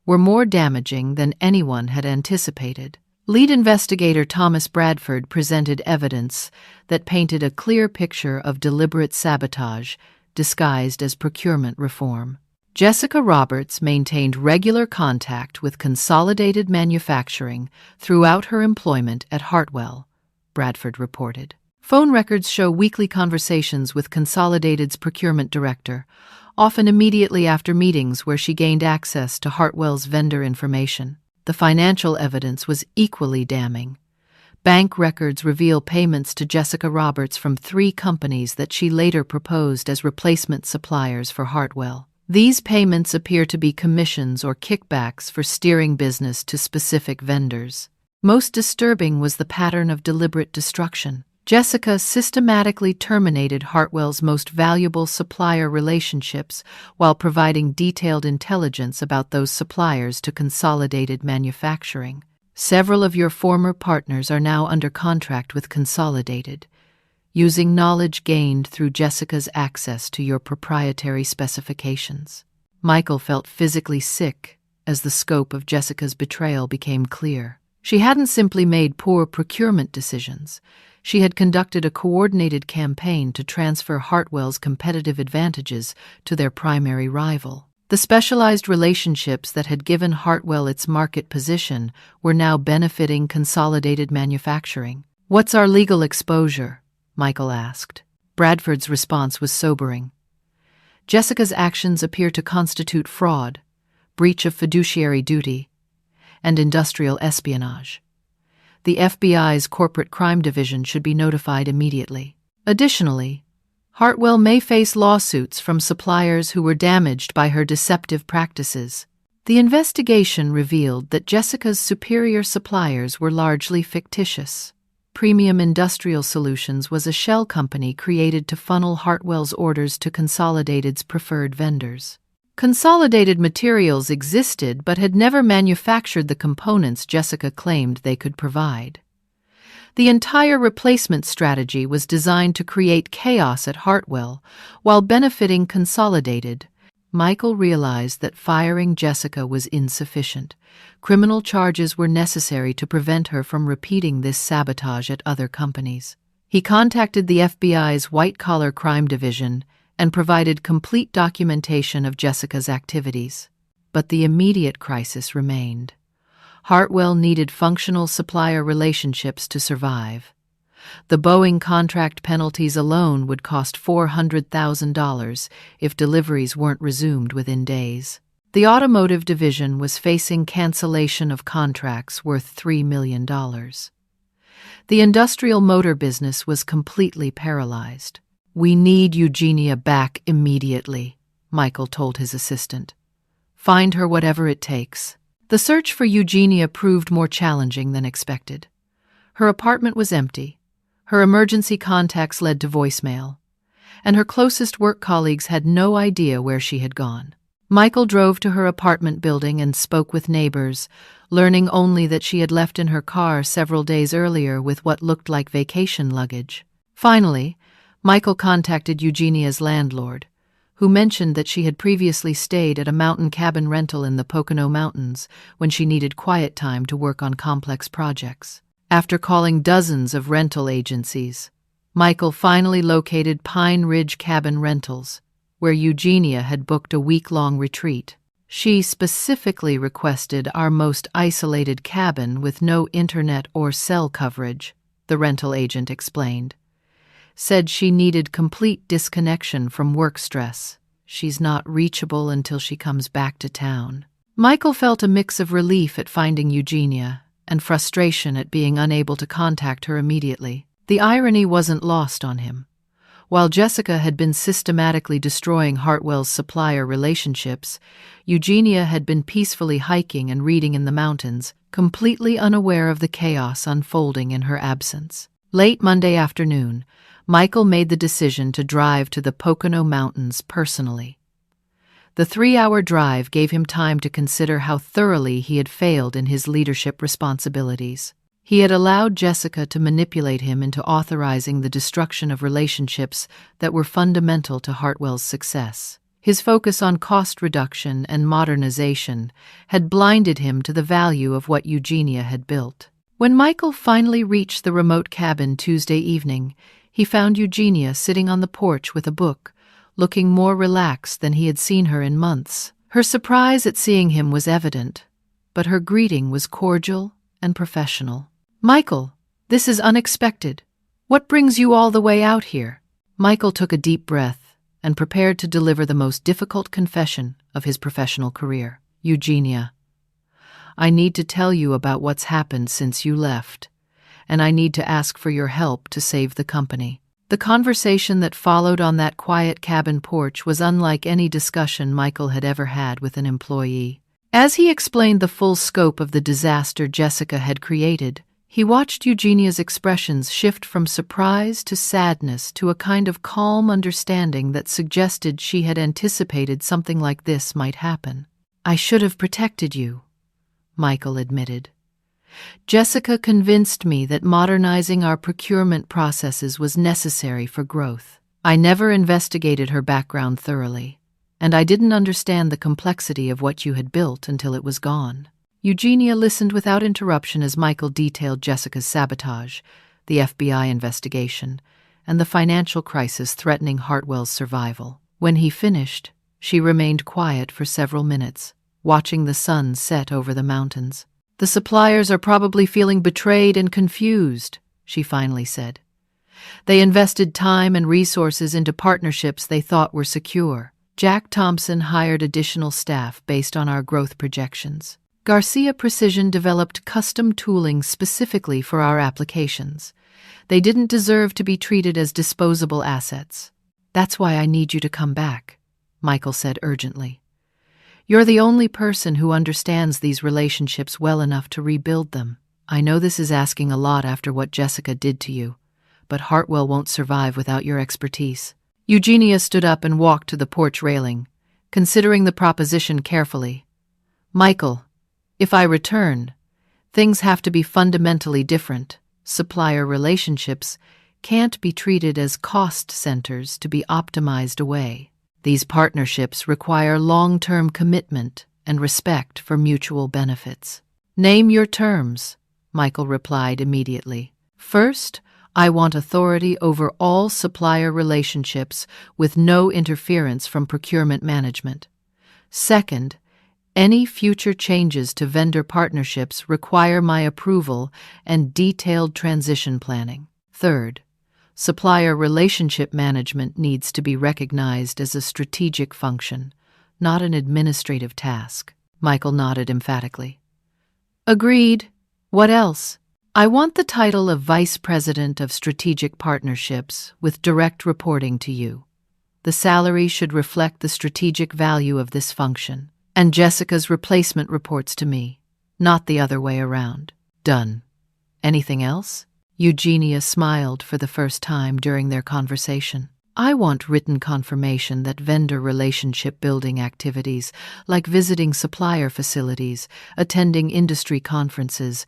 were more damaging than anyone had anticipated. Lead investigator Thomas Bradford presented evidence that painted a clear picture of deliberate sabotage disguised as procurement reform. Jessica Roberts maintained regular contact with Consolidated Manufacturing throughout her employment at Hartwell, Bradford reported. Phone records show weekly conversations with Consolidated's procurement director, often immediately after meetings where she gained access to Hartwell's vendor information. The financial evidence was equally damning. Bank records reveal payments to Jessica Roberts from 3 companies that she later proposed as replacement suppliers for Hartwell. These payments appear to be commissions or kickbacks for steering business to specific vendors. Most disturbing was the pattern of deliberate destruction. Jessica systematically terminated Hartwell's most valuable supplier relationships while providing detailed intelligence about those suppliers to Consolidated Manufacturing. "Several of your former partners are now under contract with Consolidated, using knowledge gained through Jessica's access to your proprietary specifications." Michael felt physically sick as the scope of Jessica's betrayal became clear. She hadn't simply made poor procurement decisions. She had conducted a coordinated campaign to transfer Hartwell's competitive advantages to their primary rival. The specialized relationships that had given Hartwell its market position were now benefiting Consolidated Manufacturing. "What's our legal exposure?" Michael asked. Bradford's response was sobering. "Jessica's actions appear to constitute fraud, breach of fiduciary duty, and industrial espionage. The FBI's Corporate Crime Division should be notified immediately. Additionally, Hartwell may face lawsuits from suppliers who were damaged by her deceptive practices." The investigation revealed that Jessica's superior suppliers were largely fictitious. Premium Industrial Solutions was a shell company created to funnel Hartwell's orders to Consolidated's preferred vendors. Consolidated Materials existed but had never manufactured the components Jessica claimed they could provide. The entire replacement strategy was designed to create chaos at Hartwell while benefiting Consolidated. Michael realized that firing Jessica was insufficient. Criminal charges were necessary to prevent her from repeating this sabotage at other companies. He contacted the FBI's white-collar crime division and provided complete documentation of Jessica's activities. But the immediate crisis remained. Hartwell needed functional supplier relationships to survive. The Boeing contract penalties alone would cost $400,000 if deliveries weren't resumed within days. The automotive division was facing cancellation of contracts worth $3 million. The industrial motor business was completely paralyzed. "We need Eugenia back immediately," Michael told his assistant. "Find her whatever it takes." The search for Eugenia proved more challenging than expected. Her apartment was empty. Her emergency contacts led to voicemail, and her closest work colleagues had no idea where she had gone. Michael drove to her apartment building and spoke with neighbors, learning only that she had left in her car several days earlier with what looked like vacation luggage. Finally, Michael contacted Eugenia's landlord, who mentioned that she had previously stayed at a mountain cabin rental in the Pocono Mountains when she needed quiet time to work on complex projects. After calling dozens of rental agencies, Michael finally located Pine Ridge Cabin Rentals, where Eugenia had booked a week-long retreat. She specifically requested our most isolated cabin with no internet or cell coverage, the rental agent explained. Said she needed complete disconnection from work stress. She's not reachable until she comes back to town. Michael felt a mix of relief at finding Eugenia and frustration at being unable to contact her immediately. The irony wasn't lost on him. While Jessica had been systematically destroying Hartwell's supplier relationships, Eugenia had been peacefully hiking and reading in the mountains, completely unaware of the chaos unfolding in her absence. Late Monday afternoon, Michael made the decision to drive to the Pocono Mountains personally. The 3-hour drive gave him time to consider how thoroughly he had failed in his leadership responsibilities. He had allowed Jessica to manipulate him into authorizing the destruction of relationships that were fundamental to Hartwell's success. His focus on cost reduction and modernization had blinded him to the value of what Eugenia had built. When Michael finally reached the remote cabin Tuesday evening, he found Eugenia sitting on the porch with a book, looking more relaxed than he had seen her in months. Her surprise at seeing him was evident, but her greeting was cordial and professional. "Michael, this is unexpected. What brings you all the way out here?" Michael took a deep breath and prepared to deliver the most difficult confession of his professional career. "Eugenia, I need to tell you about what's happened since you left, and I need to ask for your help to save the company." The conversation that followed on that quiet cabin porch was unlike any discussion Michael had ever had with an employee. As he explained the full scope of the disaster Jessica had created, he watched Eugenia's expressions shift from surprise to sadness to a kind of calm understanding that suggested she had anticipated something like this might happen. "I should have protected you," Michael admitted. "Jessica convinced me that modernizing our procurement processes was necessary for growth. I never investigated her background thoroughly, and I didn't understand the complexity of what you had built until it was gone." Eugenia listened without interruption as Michael detailed Jessica's sabotage, the FBI investigation, and the financial crisis threatening Hartwell's survival. When he finished, she remained quiet for several minutes, watching the sun set over the mountains. "The suppliers are probably feeling betrayed and confused," she finally said. "They invested time and resources into partnerships they thought were secure. Jack Thompson hired additional staff based on our growth projections. Garcia Precision developed custom tooling specifically for our applications. They didn't deserve to be treated as disposable assets. That's why I need you to come back," Michael said urgently. "You're the only person who understands these relationships well enough to rebuild them. I know this is asking a lot after what Jessica did to you, but Hartwell won't survive without your expertise." Eugenia stood up and walked to the porch railing, considering the proposition carefully. "Michael, if I return, things have to be fundamentally different. Supplier relationships can't be treated as cost centers to be optimized away." These partnerships require long-term commitment and respect for mutual benefits. Name your terms, Michael replied immediately. First, I want authority over all supplier relationships with no interference from procurement management. Second, any future changes to vendor partnerships require my approval and detailed transition planning. Third, supplier relationship management needs to be recognized as a strategic function, not an administrative task. Michael nodded emphatically. Agreed. What else? I want the title of Vice President of Strategic Partnerships with direct reporting to you. The salary should reflect the strategic value of this function, and Jessica's replacement reports to me, not the other way around. Done. Anything else? Eugenia smiled for the first time during their conversation. I want written confirmation that vendor relationship building activities, like visiting supplier facilities, attending industry conferences,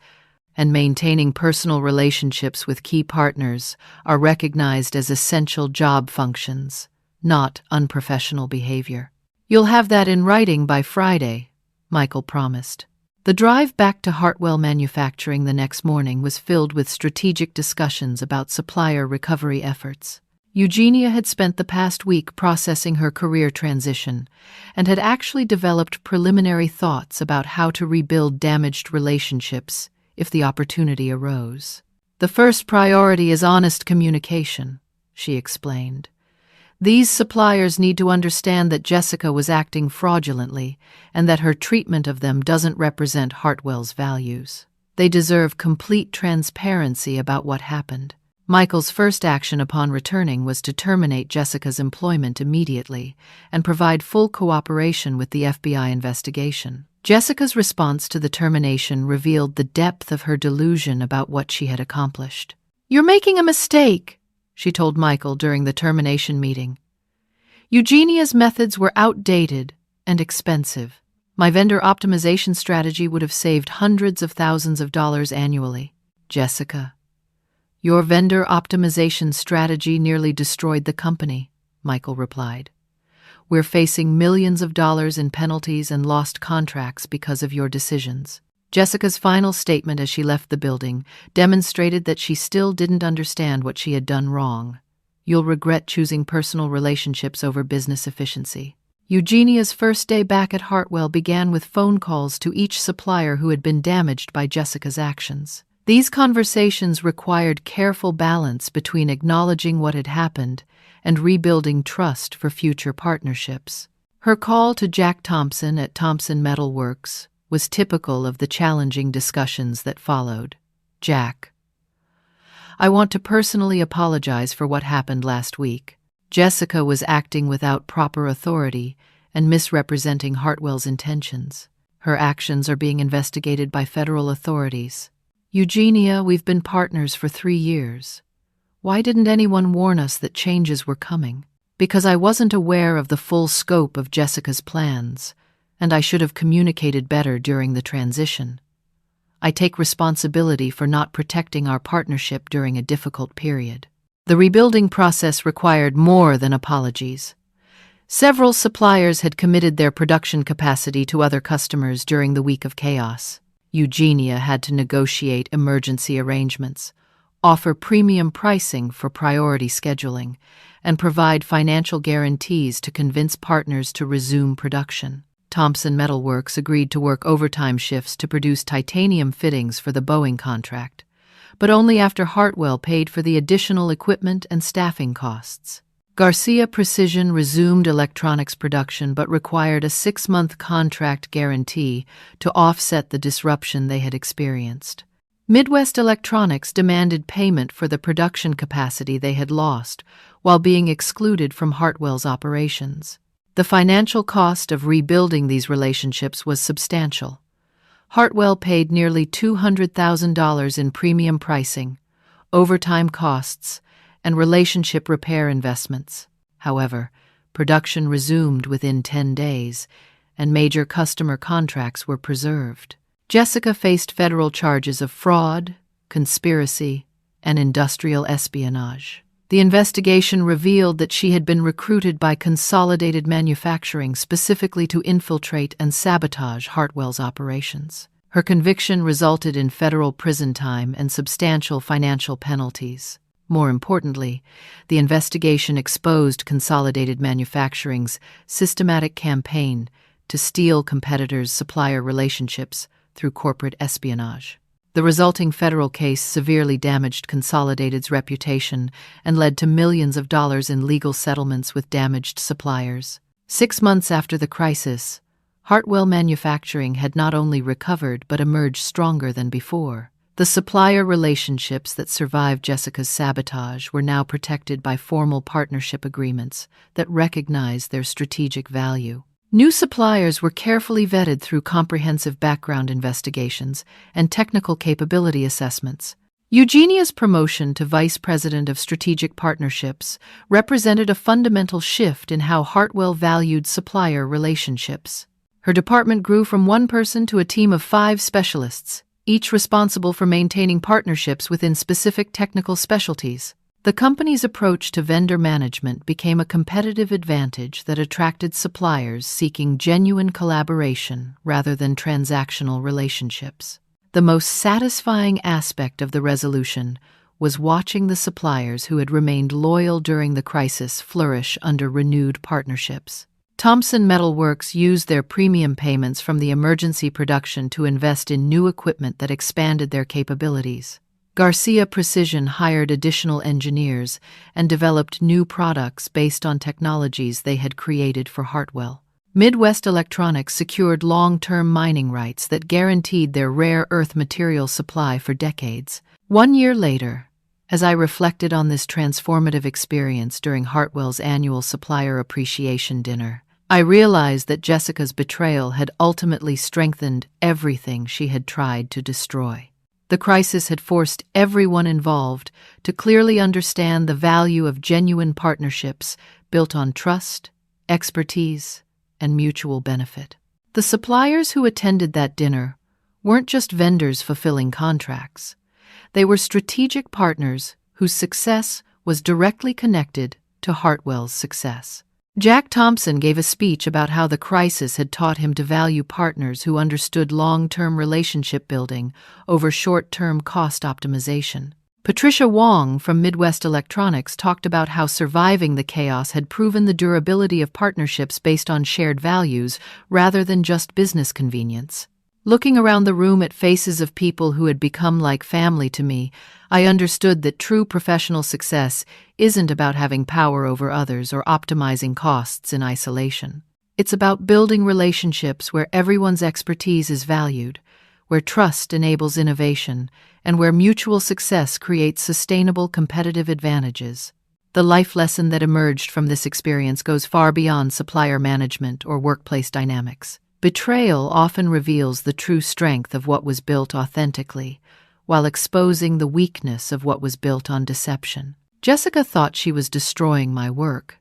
and maintaining personal relationships with key partners, are recognized as essential job functions, not unprofessional behavior. You'll have that in writing by Friday, Michael promised. The drive back to Hartwell Manufacturing the next morning was filled with strategic discussions about supplier recovery efforts. Eugenia had spent the past week processing her career transition and had actually developed preliminary thoughts about how to rebuild damaged relationships if the opportunity arose. The first priority is honest communication, she explained. These suppliers need to understand that Jessica was acting fraudulently and that her treatment of them doesn't represent Hartwell's values. They deserve complete transparency about what happened. Michael's first action upon returning was to terminate Jessica's employment immediately and provide full cooperation with the FBI investigation. Jessica's response to the termination revealed the depth of her delusion about what she had accomplished. "You're making a mistake," she told Michael during the termination meeting. "Eugenia's methods were outdated and expensive. My vendor optimization strategy would have saved hundreds of thousands of dollars annually." "Jessica, your vendor optimization strategy nearly destroyed the company," Michael replied. "We're facing millions of dollars in penalties and lost contracts because of your decisions." Jessica's final statement as she left the building demonstrated that she still didn't understand what she had done wrong. "You'll regret choosing personal relationships over business efficiency." Eugenia's first day back at Hartwell began with phone calls to each supplier who had been damaged by Jessica's actions. These conversations required careful balance between acknowledging what had happened and rebuilding trust for future partnerships. Her call to Jack Thompson at Thompson Metal Works was typical of the challenging discussions that followed. "Jack, I want to personally apologize for what happened last week. Jessica was acting without proper authority and misrepresenting Hartwell's intentions. Her actions are being investigated by federal authorities. Eugenia, we've been partners for 3 years. Why didn't anyone warn us that changes were coming? Because I wasn't aware of the full scope of Jessica's plans, and I should have communicated better during the transition. I take responsibility for not protecting our partnership during a difficult period." The rebuilding process required more than apologies. Several suppliers had committed their production capacity to other customers during the week of chaos. Eugenia had to negotiate emergency arrangements, offer premium pricing for priority scheduling, and provide financial guarantees to convince partners to resume production. Thompson Metal Works agreed to work overtime shifts to produce titanium fittings for the Boeing contract, but only after Hartwell paid for the additional equipment and staffing costs. Garcia Precision resumed electronics production but required a 6-month contract guarantee to offset the disruption they had experienced. Midwest Electronics demanded payment for the production capacity they had lost while being excluded from Hartwell's operations. The financial cost of rebuilding these relationships was substantial. Hartwell paid nearly $200,000 in premium pricing, overtime costs, and relationship repair investments. However, production resumed within 10 days, and major customer contracts were preserved. Jessica faced federal charges of fraud, conspiracy, and industrial espionage. The investigation revealed that she had been recruited by Consolidated Manufacturing specifically to infiltrate and sabotage Hartwell's operations. Her conviction resulted in federal prison time and substantial financial penalties. More importantly, the investigation exposed Consolidated Manufacturing's systematic campaign to steal competitors' supplier relationships through corporate espionage. The resulting federal case severely damaged Consolidated's reputation and led to millions of dollars in legal settlements with damaged suppliers. 6 months after the crisis, Hartwell Manufacturing had not only recovered but emerged stronger than before. The supplier relationships that survived Jessica's sabotage were now protected by formal partnership agreements that recognized their strategic value. New suppliers were carefully vetted through comprehensive background investigations and technical capability assessments. Eugenia's promotion to Vice President of Strategic Partnerships represented a fundamental shift in how Hartwell valued supplier relationships. Her department grew from one person to a team of 5 specialists, each responsible for maintaining partnerships within specific technical specialties. The company's approach to vendor management became a competitive advantage that attracted suppliers seeking genuine collaboration rather than transactional relationships. The most satisfying aspect of the resolution was watching the suppliers who had remained loyal during the crisis flourish under renewed partnerships. Thompson Metal Works used their premium payments from the emergency production to invest in new equipment that expanded their capabilities. Garcia Precision hired additional engineers and developed new products based on technologies they had created for Hartwell. Midwest Electronics secured long-term mining rights that guaranteed their rare earth material supply for decades. 1 year later, as I reflected on this transformative experience during Hartwell's annual supplier appreciation dinner, I realized that Jessica's betrayal had ultimately strengthened everything she had tried to destroy. The crisis had forced everyone involved to clearly understand the value of genuine partnerships built on trust, expertise, and mutual benefit. The suppliers who attended that dinner weren't just vendors fulfilling contracts. They were strategic partners whose success was directly connected to Hartwell's success. Jack Thompson gave a speech about how the crisis had taught him to value partners who understood long-term relationship building over short-term cost optimization. Patricia Wong from Midwest Electronics talked about how surviving the chaos had proven the durability of partnerships based on shared values rather than just business convenience. Looking around the room at faces of people who had become like family to me, I understood that true professional success isn't about having power over others or optimizing costs in isolation. It's about building relationships where everyone's expertise is valued, where trust enables innovation, and where mutual success creates sustainable competitive advantages. The life lesson that emerged from this experience goes far beyond supplier management or workplace dynamics. Betrayal often reveals the true strength of what was built authentically, while exposing the weakness of what was built on deception. Jessica thought she was destroying my work,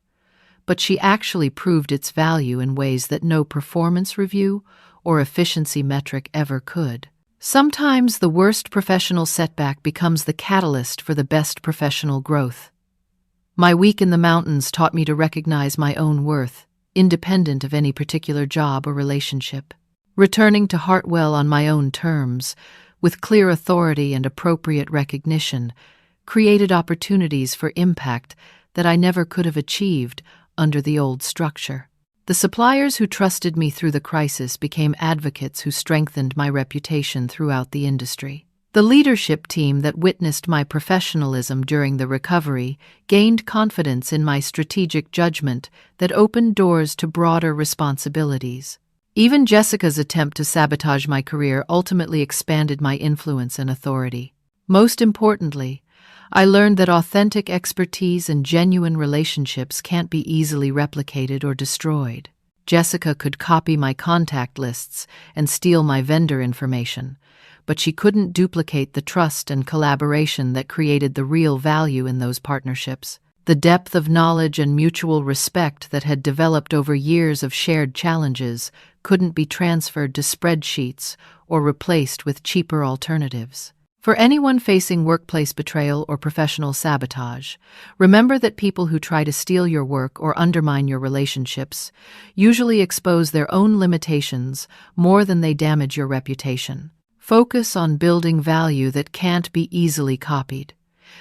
but she actually proved its value in ways that no performance review or efficiency metric ever could. Sometimes the worst professional setback becomes the catalyst for the best professional growth. My week in the mountains taught me to recognize my own worth, independent of any particular job or relationship. Returning to Hartwell on my own terms, with clear authority and appropriate recognition, created opportunities for impact that I never could have achieved under the old structure. The suppliers who trusted me through the crisis became advocates who strengthened my reputation throughout the industry. The leadership team that witnessed my professionalism during the recovery gained confidence in my strategic judgment that opened doors to broader responsibilities. Even Jessica's attempt to sabotage my career ultimately expanded my influence and authority. Most importantly, I learned that authentic expertise and genuine relationships can't be easily replicated or destroyed. Jessica could copy my contact lists and steal my vendor information, but she couldn't duplicate the trust and collaboration that created the real value in those partnerships. The depth of knowledge and mutual respect that had developed over years of shared challenges couldn't be transferred to spreadsheets or replaced with cheaper alternatives. For anyone facing workplace betrayal or professional sabotage, remember that people who try to steal your work or undermine your relationships usually expose their own limitations more than they damage your reputation. Focus on building value that can't be easily copied,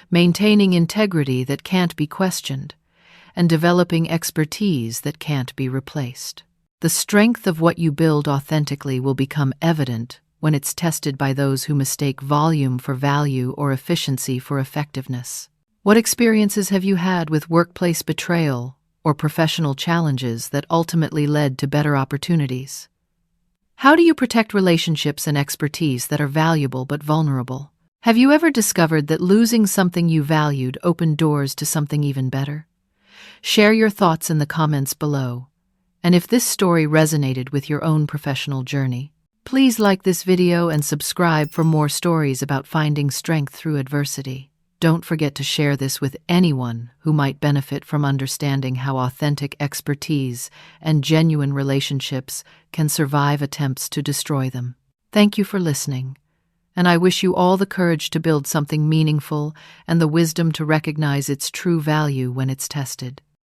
maintaining integrity that can't be questioned, and developing expertise that can't be replaced. The strength of what you build authentically will become evident when it's tested by those who mistake volume for value or efficiency for effectiveness. What experiences have you had with workplace betrayal or professional challenges that ultimately led to better opportunities? How do you protect relationships and expertise that are valuable but vulnerable? Have you ever discovered that losing something you valued opened doors to something even better? Share your thoughts in the comments below. And if this story resonated with your own professional journey, please like this video and subscribe for more stories about finding strength through adversity. Don't forget to share this with anyone who might benefit from understanding how authentic expertise and genuine relationships can survive attempts to destroy them. Thank you for listening, and I wish you all the courage to build something meaningful and the wisdom to recognize its true value when it's tested.